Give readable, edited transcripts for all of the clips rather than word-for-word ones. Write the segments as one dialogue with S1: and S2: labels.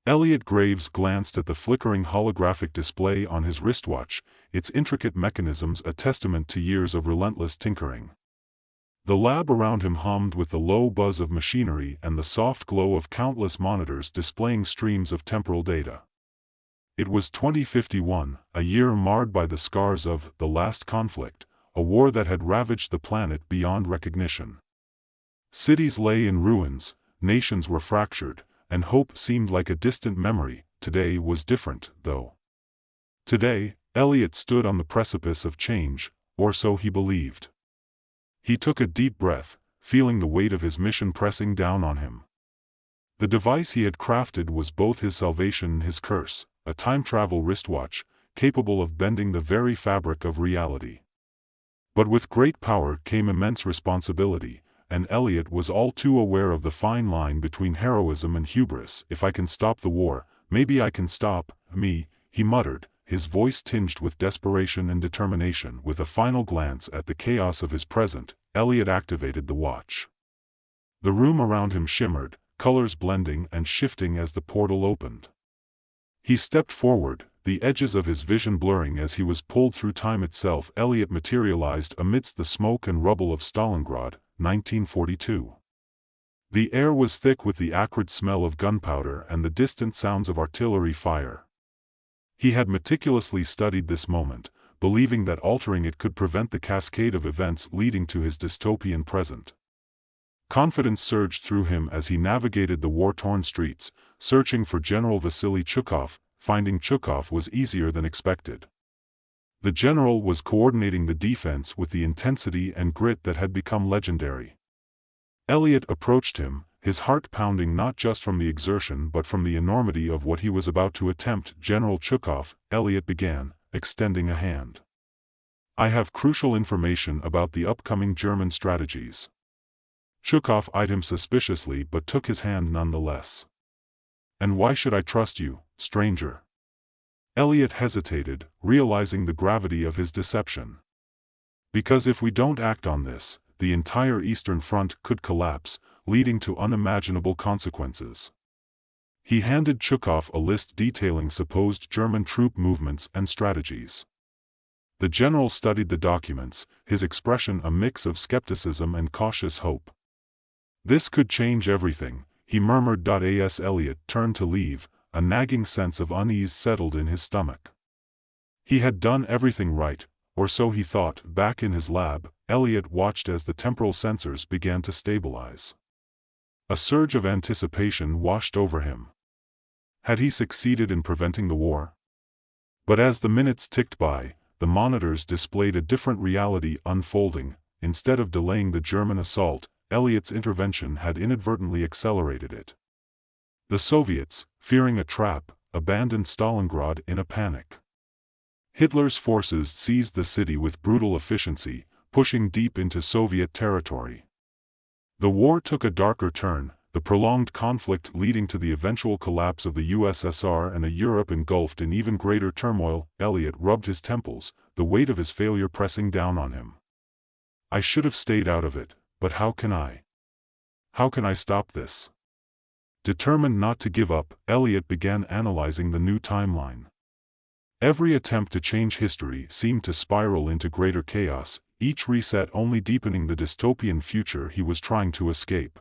S1: Elliot Graves glanced at the flickering holographic display on his wristwatch, its intricate mechanisms a testament to years of relentless tinkering. The lab around him hummed with the low buzz of machinery and the soft glow of countless monitors displaying streams of temporal data. It was 2051, a year marred by the scars of the last conflict, a war that had ravaged the planet beyond recognition. Cities lay in ruins, nations were fractured, and hope seemed like a distant memory. Today was different, though. Today, Elliot stood on the precipice of change, or so he believed. He took a deep breath, feeling the weight of his mission pressing down on him. The device he had crafted was both his salvation and his curse, a time-travel wristwatch, capable of bending the very fabric of reality. But with great power came immense responsibility, and Elliot was all too aware of the fine line between heroism and hubris. If I can stop the war, maybe I can stop me, he muttered, his voice tinged with desperation and determination. With a final glance at the chaos of his present, Elliot activated the watch. The room around him shimmered, colors blending and shifting as the portal opened. He stepped forward, the edges of his vision blurring as he was pulled through time itself. Elliot materialized amidst the smoke and rubble of Stalingrad, 1942. The air was thick with the acrid smell of gunpowder and the distant sounds of artillery fire. He had meticulously studied this moment, believing that altering it could prevent the cascade of events leading to his dystopian present. Confidence surged through him as he navigated the war-torn streets, searching for General Vasily Chukov. Finding Chukov was easier than expected. The general was coordinating the defense with the intensity and grit that had become legendary. Elliot approached him, his heart pounding not just from the exertion but from the enormity of what he was about to attempt. General Chukov, Elliot began, extending a hand. I have crucial information about the upcoming German strategies. Chukov eyed him suspiciously but took his hand nonetheless. And why should I trust you, stranger? Elliot hesitated, realizing the gravity of his deception. Because if we don't act on this, the entire Eastern Front could collapse, leading to unimaginable consequences. He handed Chukov a list detailing supposed German troop movements and strategies. The general studied the documents, his expression a mix of skepticism and cautious hope. This could change everything, he murmured. As Elliot turned to leave, a nagging sense of unease settled in his stomach. He had done everything right, or so he thought. Back in his lab, Elliot watched as the temporal sensors began to stabilize. A surge of anticipation washed over him. Had he succeeded in preventing the war? But as the minutes ticked by, the monitors displayed a different reality unfolding. Instead of delaying the German assault, Elliot's intervention had inadvertently accelerated it. The Soviets, fearing a trap, abandoned Stalingrad in a panic. Hitler's forces seized the city with brutal efficiency, pushing deep into Soviet territory. The war took a darker turn, the prolonged conflict leading to the eventual collapse of the USSR and a Europe engulfed in even greater turmoil. Elliot rubbed his temples, the weight of his failure pressing down on him. I should have stayed out of it, but how can I? How can I stop this? Determined not to give up, Elliot began analyzing the new timeline. Every attempt to change history seemed to spiral into greater chaos, each reset only deepening the dystopian future he was trying to escape.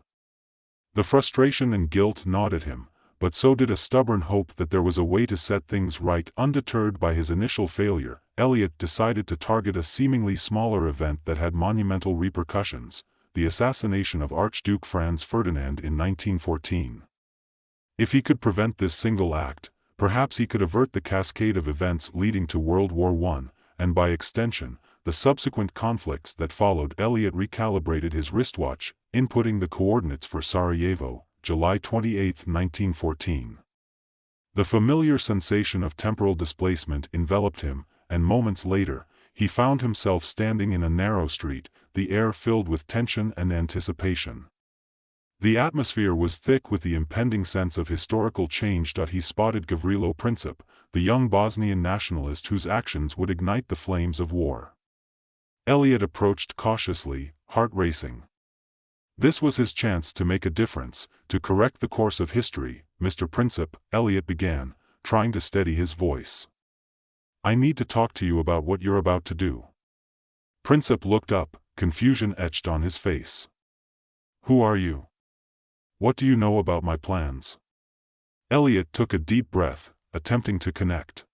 S1: The frustration and guilt gnawed at him, but so did a stubborn hope that there was a way to set things right. Undeterred by his initial failure, Elliot decided to target a seemingly smaller event that had monumental repercussions: the assassination of Archduke Franz Ferdinand in 1914. If he could prevent this single act, perhaps he could avert the cascade of events leading to World War I, and by extension, the subsequent conflicts that followed. Elliot recalibrated his wristwatch, inputting the coordinates for Sarajevo, July 28, 1914. The familiar sensation of temporal displacement enveloped him, and moments later, he found himself standing in a narrow street, the air filled with tension and anticipation. The atmosphere was thick with the impending sense of historical change. He spotted Gavrilo Princip, the young Bosnian nationalist whose actions would ignite the flames of war. Elliot approached cautiously, heart racing. This was his chance to make a difference, to correct the course of history. Mr. Princip, Elliot began, trying to steady his voice. I need to talk to you about what you're about to do. Princip looked up, confusion etched on his face. Who are you? What do you know about my plans? Elliot took a deep breath, attempting to connect.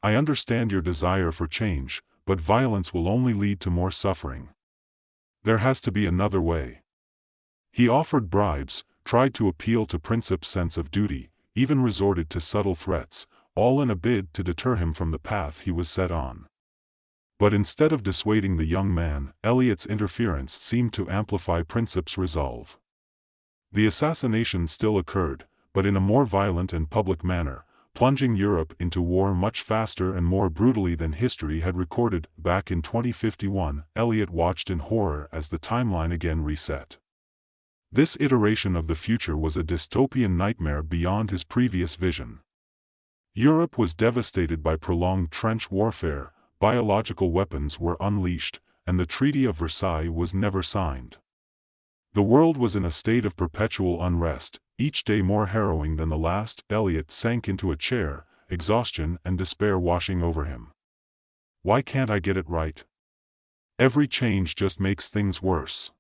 S1: I understand your desire for change, but violence will only lead to more suffering. There has to be another way. He offered bribes, tried to appeal to Princip's sense of duty, even resorted to subtle threats, all in a bid to deter him from the path he was set on. But instead of dissuading the young man, Elliot's interference seemed to amplify Princip's resolve. The assassination still occurred, but in a more violent and public manner, plunging Europe into war much faster and more brutally than history had recorded. Back in 2051, Elliot watched in horror as the timeline again reset. This iteration of the future was a dystopian nightmare beyond his previous vision. Europe was devastated by prolonged trench warfare, biological weapons were unleashed, and the Treaty of Versailles was never signed. The world was in a state of perpetual unrest, each day more harrowing than the last. Elliot sank into a chair, exhaustion and despair washing over him. Why can't I get it right? Every change just makes things worse.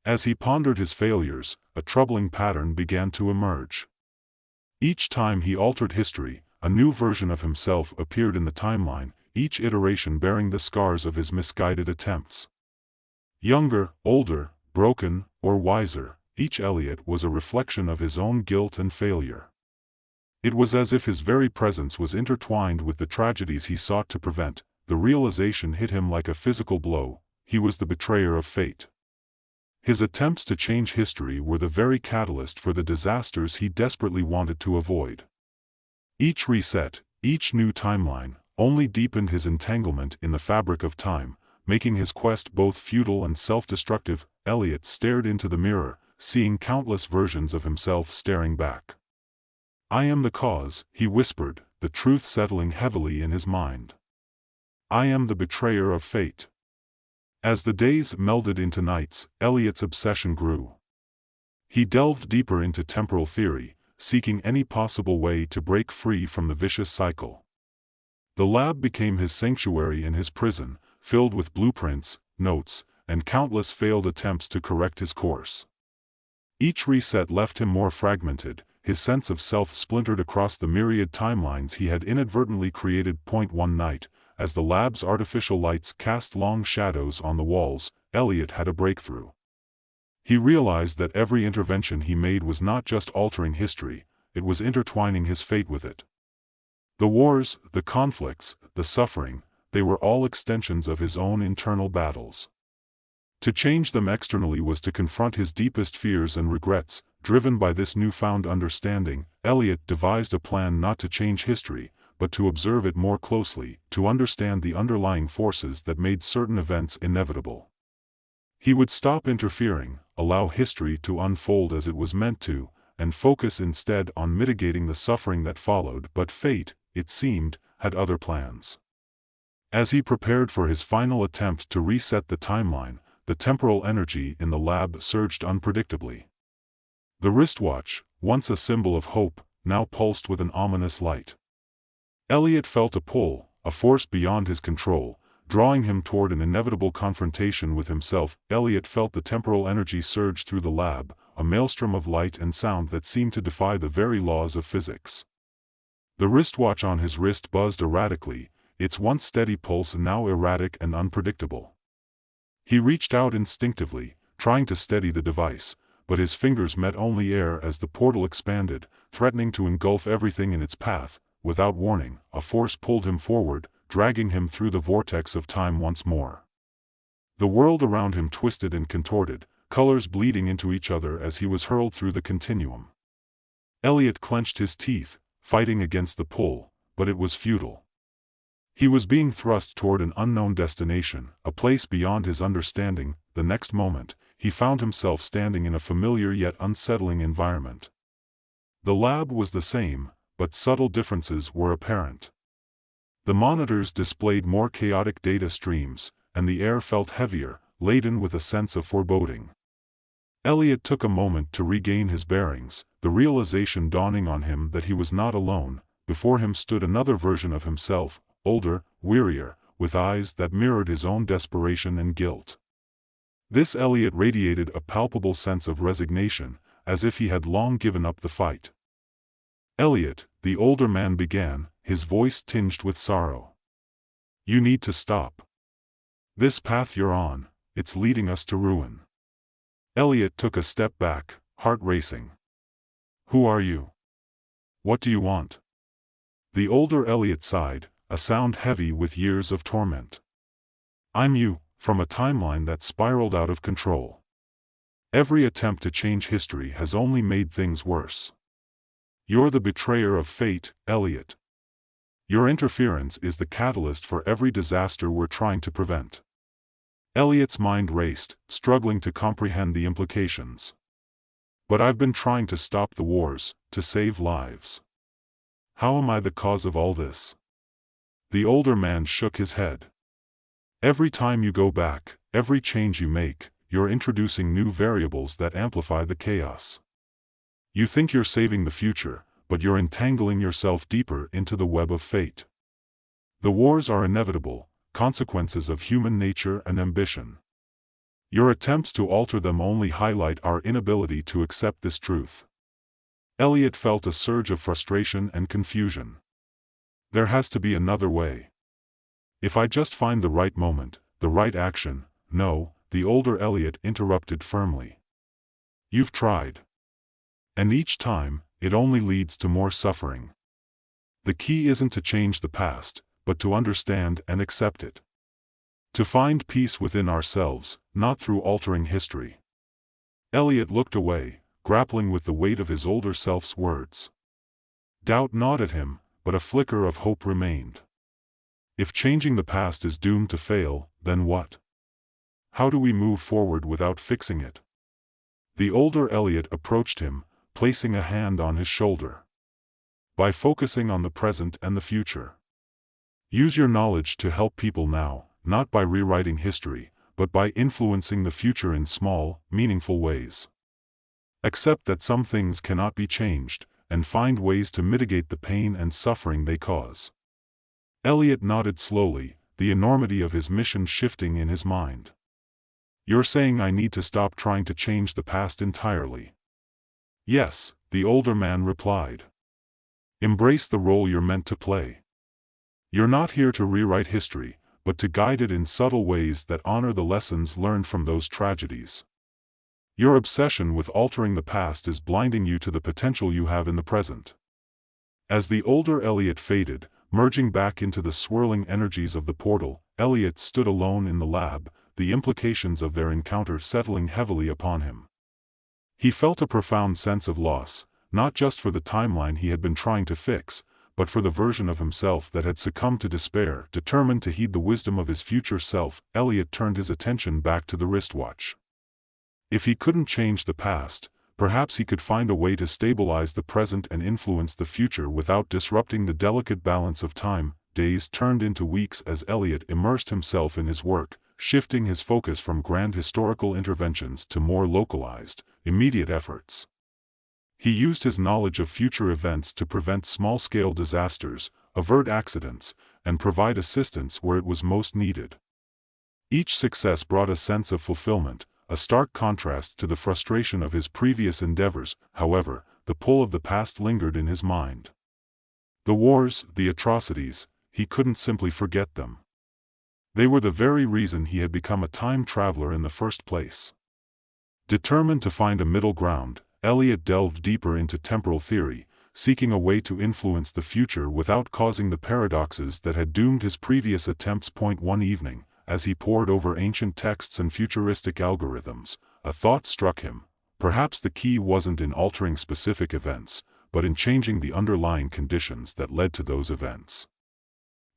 S1: As he pondered his failures, a troubling pattern began to emerge. Each time he altered history, a new version of himself appeared in the timeline, each iteration bearing the scars of his misguided attempts. Younger, older, broken, or wiser, each Elliot was a reflection of his own guilt and failure. It was as if his very presence was intertwined with the tragedies he sought to prevent. The realization hit him like a physical blow: he was the betrayer of fate. His attempts to change history were the very catalyst for the disasters he desperately wanted to avoid. Each reset, each new timeline, only deepened his entanglement in the fabric of time, making his quest both futile and self-destructive. Elliot stared into the mirror, seeing countless versions of himself staring back. I am the cause, he whispered, the truth settling heavily in his mind. I am the betrayer of fate. As the days melded into nights, Elliot's obsession grew. He delved deeper into temporal theory, seeking any possible way to break free from the vicious cycle. The lab became his sanctuary and his prison, filled with blueprints, notes, and countless failed attempts to correct his course. Each reset left him more fragmented, his sense of self splintered across the myriad timelines he had inadvertently created. One night, as the lab's artificial lights cast long shadows on the walls, Elliot had a breakthrough. He realized that every intervention he made was not just altering history, it was intertwining his fate with it. The wars, the conflicts, the suffering, they were all extensions of his own internal battles. To change them externally was to confront his deepest fears and regrets. Driven by this newfound understanding, Elliot devised a plan not to change history, but to observe it more closely, to understand the underlying forces that made certain events inevitable. He would stop interfering, allow history to unfold as it was meant to, and focus instead on mitigating the suffering that followed. But fate, it seemed, had other plans. As he prepared for his final attempt to reset the timeline, the temporal energy in the lab surged unpredictably. The wristwatch, once a symbol of hope, now pulsed with an ominous light. Elliot felt a pull, a force beyond his control, drawing him toward an inevitable confrontation with himself. Elliot felt the temporal energy surge through the lab, a maelstrom of light and sound that seemed to defy the very laws of physics. The wristwatch on his wrist buzzed erratically, its once steady pulse now erratic and unpredictable. He reached out instinctively, trying to steady the device, but his fingers met only air as the portal expanded, threatening to engulf everything in its path. Without warning, a force pulled him forward, dragging him through the vortex of time once more. The world around him twisted and contorted, colors bleeding into each other as he was hurled through the continuum. Elliot clenched his teeth, fighting against the pull, but it was futile. He was being thrust toward an unknown destination, a place beyond his understanding. The next moment, he found himself standing in a familiar yet unsettling environment. The lab was the same, but subtle differences were apparent. The monitors displayed more chaotic data streams, and the air felt heavier, laden with a sense of foreboding. Elliot took a moment to regain his bearings, the realization dawning on him that he was not alone. Before him stood another version of himself, older, wearier, with eyes that mirrored his own desperation and guilt. This Elliot radiated a palpable sense of resignation, as if he had long given up the fight. "Elliot," the older man began, his voice tinged with sorrow. "You need to stop. This path you're on, it's leading us to ruin." Elliot took a step back, heart racing. "Who are you? What do you want?" The older Elliot sighed, a sound heavy with years of torment. "I'm you, from a timeline that spiraled out of control. Every attempt to change history has only made things worse. You're the betrayer of fate, Elliot. Your interference is the catalyst for every disaster we're trying to prevent." Elliot's mind raced, struggling to comprehend the implications. "But I've been trying to stop the wars, to save lives. How am I the cause of all this?" The older man shook his head. "Every time you go back, every change you make, you're introducing new variables that amplify the chaos. You think you're saving the future, but you're entangling yourself deeper into the web of fate. The wars are inevitable, consequences of human nature and ambition. Your attempts to alter them only highlight our inability to accept this truth." Elliot felt a surge of frustration and confusion. "There has to be another way. If I just find the right moment, the right action." "No," the older Elliot interrupted firmly. "You've tried. And each time, it only leads to more suffering. The key isn't to change the past, but to understand and accept it. To find peace within ourselves, not through altering history." Elliot looked away, grappling with the weight of his older self's words. Doubt gnawed at him, but a flicker of hope remained. If changing the past is doomed to fail, then what? How do we move forward without fixing it? The older Elliot approached him, placing a hand on his shoulder. "By focusing on the present and the future. Use your knowledge to help people now, not by rewriting history, but by influencing the future in small, meaningful ways. Accept that some things cannot be changed, and find ways to mitigate the pain and suffering they cause." Elliot nodded slowly, the enormity of his mission shifting in his mind. "You're saying I need to stop trying to change the past entirely?" "Yes," the older man replied. "Embrace the role you're meant to play. You're not here to rewrite history, but to guide it in subtle ways that honor the lessons learned from those tragedies. Your obsession with altering the past is blinding you to the potential you have in the present." As the older Elliot faded, merging back into the swirling energies of the portal, Elliot stood alone in the lab, the implications of their encounter settling heavily upon him. He felt a profound sense of loss, not just for the timeline he had been trying to fix, but for the version of himself that had succumbed to despair. Determined to heed the wisdom of his future self, Elliot turned his attention back to the wristwatch. If he couldn't change the past, perhaps he could find a way to stabilize the present and influence the future without disrupting the delicate balance of time. Days turned into weeks as Elliot immersed himself in his work, shifting his focus from grand historical interventions to more localized, immediate efforts. He used his knowledge of future events to prevent small-scale disasters, avert accidents, and provide assistance where it was most needed. Each success brought a sense of fulfillment, a stark contrast to the frustration of his previous endeavors. However, the pull of the past lingered in his mind. The wars, the atrocities, he couldn't simply forget them. They were the very reason he had become a time traveler in the first place. Determined to find a middle ground, Elliot delved deeper into temporal theory, seeking a way to influence the future without causing the paradoxes that had doomed his previous attempts. One evening, as he pored over ancient texts and futuristic algorithms, a thought struck him. Perhaps the key wasn't in altering specific events, but in changing the underlying conditions that led to those events.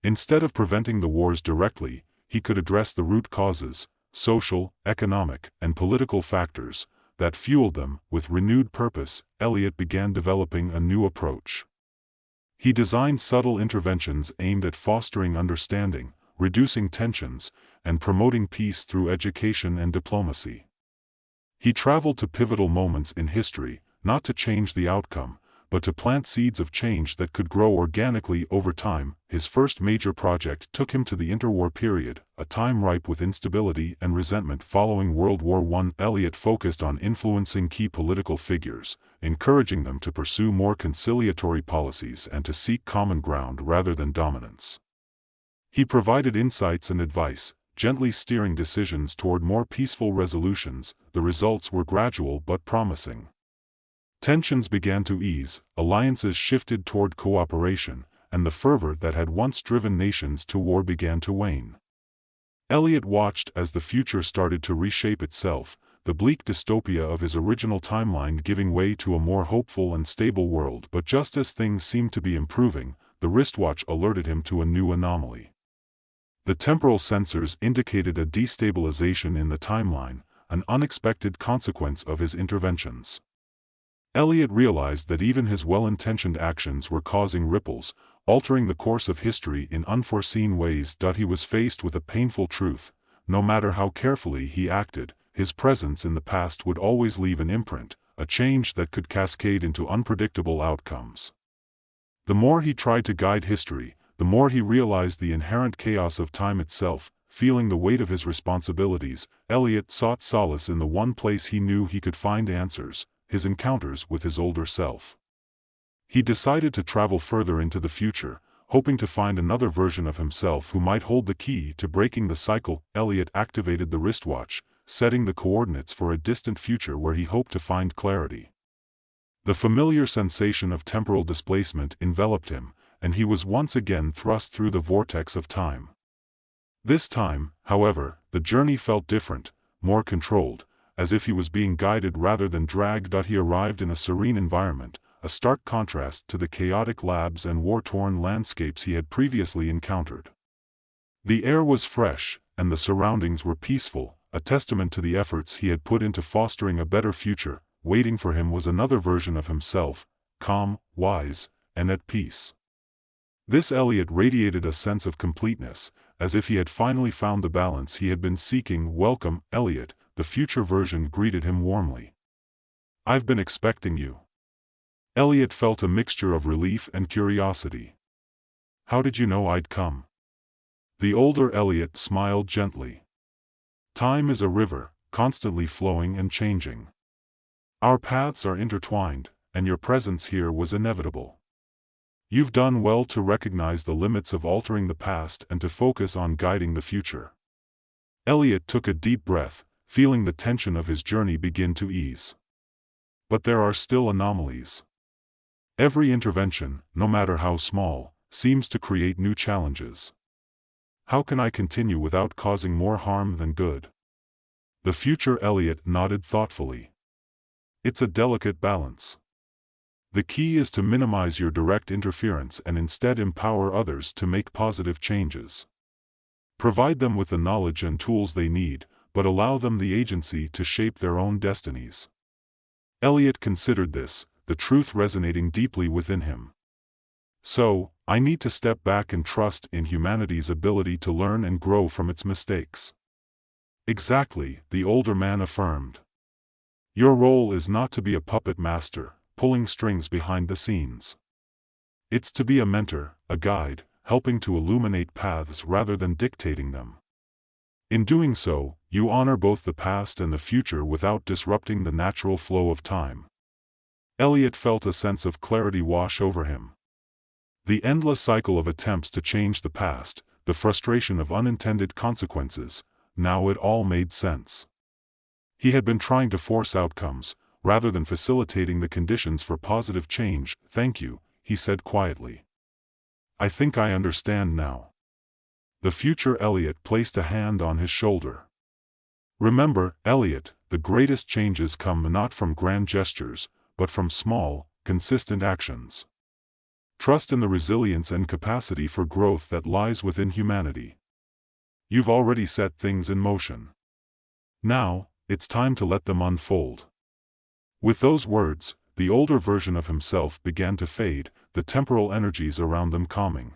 S1: Instead of preventing the wars directly, he could address the root causes, social, economic, and political factors, that fueled them. With renewed purpose, Elliot began developing a new approach. He designed subtle interventions aimed at fostering understanding, reducing tensions, and promoting peace through education and diplomacy. He traveled to pivotal moments in history, not to change the outcome, but to plant seeds of change that could grow organically over time. His first major project took him to the interwar period, a time ripe with instability and resentment following World War I. Eliot focused on influencing key political figures, encouraging them to pursue more conciliatory policies and to seek common ground rather than dominance. He provided insights and advice, gently steering decisions toward more peaceful resolutions. The results were gradual but promising. Tensions began to ease, alliances shifted toward cooperation, and the fervor that had once driven nations to war began to wane. Eliot watched as the future started to reshape itself, the bleak dystopia of his original timeline giving way to a more hopeful and stable world. But just as things seemed to be improving, the wristwatch alerted him to a new anomaly. The temporal sensors indicated a destabilization in the timeline, an unexpected consequence of his interventions. Eliot realized that even his well-intentioned actions were causing ripples, altering the course of history in unforeseen ways. He was faced with a painful truth: no matter how carefully he acted, his presence in the past would always leave an imprint, a change that could cascade into unpredictable outcomes. The more he tried to guide history, the more he realized the inherent chaos of time itself. Feeling the weight of his responsibilities, Eliot sought solace in the one place he knew he could find answers: his encounters with his older self. He decided to travel further into the future, hoping to find another version of himself who might hold the key to breaking the cycle. Eliot activated the wristwatch, setting the coordinates for a distant future where he hoped to find clarity. The familiar sensation of temporal displacement enveloped him, and he was once again thrust through the vortex of time. This time, however, the journey felt different, more controlled, as if he was being guided rather than dragged. He arrived in a serene environment, a stark contrast to the chaotic labs and war-torn landscapes he had previously encountered. The air was fresh, and the surroundings were peaceful, a testament to the efforts he had put into fostering a better future. Waiting for him was another version of himself, calm, wise, and at peace. This Eliot radiated a sense of completeness, as if he had finally found the balance he had been seeking. "Welcome, Eliot," the future version greeted him warmly. "I've been expecting you." Eliot felt a mixture of relief and curiosity. "How did you know I'd come?" The older Eliot smiled gently. "Time is a river, constantly flowing and changing. Our paths are intertwined, and your presence here was inevitable. You've done well to recognize the limits of altering the past and to focus on guiding the future." Eliot took a deep breath, feeling the tension of his journey begin to ease. But there are still anomalies. Every intervention, no matter how small, seems to create new challenges. How can I continue without causing more harm than good? The future Eliot nodded thoughtfully. It's a delicate balance. The key is to minimize your direct interference and instead empower others to make positive changes. Provide them with the knowledge and tools they need, but allow them the agency to shape their own destinies. Eliot considered this, the truth resonating deeply within him. "So, I need to step back and trust in humanity's ability to learn and grow from its mistakes." "Exactly," the older man affirmed. "Your role is not to be a puppet master, pulling strings behind the scenes. It's to be a mentor, a guide, helping to illuminate paths rather than dictating them. In doing so, you honor both the past and the future without disrupting the natural flow of time." Eliot felt a sense of clarity wash over him. The endless cycle of attempts to change the past, the frustration of unintended consequences, now it all made sense. He had been trying to force outcomes, rather than facilitating the conditions for positive change. "Thank you," he said quietly. "I think I understand now." The future Eliot placed a hand on his shoulder. "Remember, Eliot, the greatest changes come not from grand gestures, but from small, consistent actions. Trust in the resilience and capacity for growth that lies within humanity. You've already set things in motion. Now, it's time to let them unfold." With those words, the older version of himself began to fade, the temporal energies around them calming.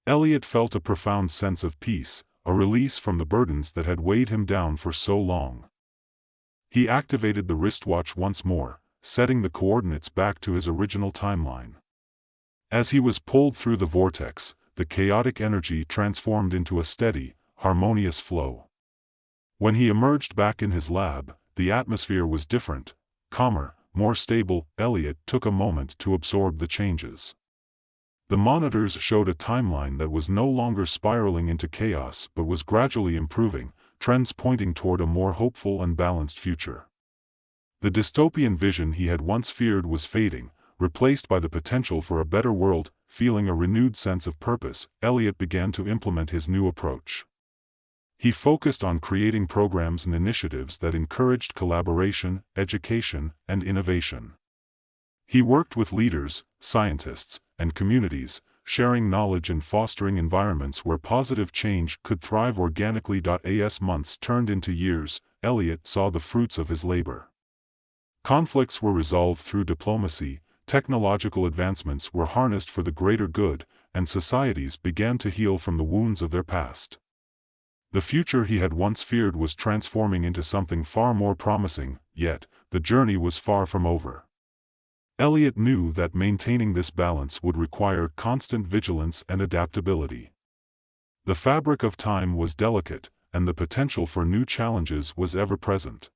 S1: Eliot felt a profound sense of peace, a release from the burdens that had weighed him down for so long. He activated the wristwatch once more, setting the coordinates back to his original timeline. As he was pulled through the vortex, the chaotic energy transformed into a steady, harmonious flow. When he emerged back in his lab, the atmosphere was different, calmer, more stable. Elliot took a moment to absorb the changes. The monitors showed a timeline that was no longer spiraling into chaos but was gradually improving, trends pointing toward a more hopeful and balanced future. The dystopian vision he had once feared was fading, replaced by the potential for a better world. Feeling a renewed sense of purpose, Elliot began to implement his new approach. He focused on creating programs and initiatives that encouraged collaboration, education, and innovation. He worked with leaders, scientists, and communities, sharing knowledge and fostering environments where positive change could thrive organically. As months turned into years, Elliot saw the fruits of his labor. Conflicts were resolved through diplomacy, technological advancements were harnessed for the greater good, and societies began to heal from the wounds of their past. The future he had once feared was transforming into something far more promising, yet, the journey was far from over. Elliot knew that maintaining this balance would require constant vigilance and adaptability. The fabric of time was delicate, and the potential for new challenges was ever present.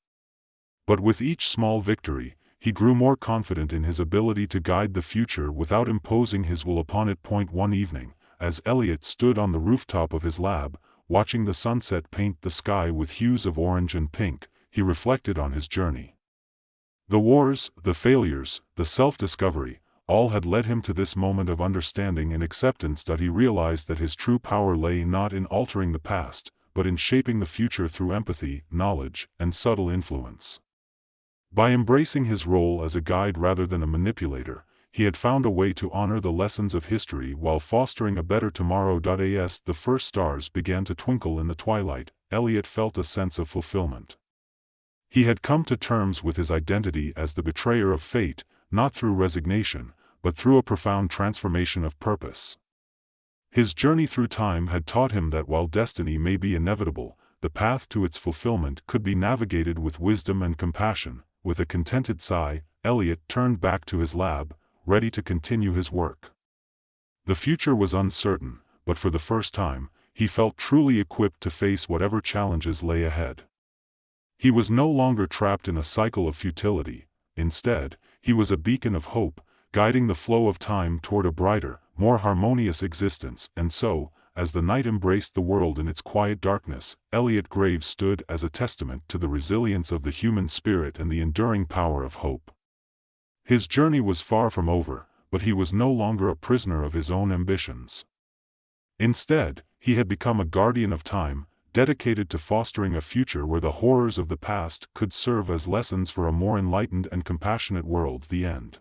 S1: But with each small victory, he grew more confident in his ability to guide the future without imposing his will upon it. One evening, as Elliot stood on the rooftop of his lab, watching the sunset paint the sky with hues of orange and pink, he reflected on his journey. The wars, the failures, the self-discovery, all had led him to this moment of understanding and acceptance. He realized that his true power lay not in altering the past, but in shaping the future through empathy, knowledge, and subtle influence. By embracing his role as a guide rather than a manipulator, he had found a way to honor the lessons of history while fostering a better tomorrow. As the first stars began to twinkle in the twilight, Elliot felt a sense of fulfillment. He had come to terms with his identity as the betrayer of fate, not through resignation, but through a profound transformation of purpose. His journey through time had taught him that while destiny may be inevitable, the path to its fulfillment could be navigated with wisdom and compassion. With a contented sigh, Elliot turned back to his lab, ready to continue his work. The future was uncertain, but for the first time, he felt truly equipped to face whatever challenges lay ahead. He was no longer trapped in a cycle of futility. Instead, he was a beacon of hope, guiding the flow of time toward a brighter, more harmonious existence. And so, as the night embraced the world in its quiet darkness, Elliot Graves stood as a testament to the resilience of the human spirit and the enduring power of hope. His journey was far from over, but he was no longer a prisoner of his own ambitions. Instead, he had become a guardian of time, dedicated to fostering a future where the horrors of the past could serve as lessons for a more enlightened and compassionate world. The end.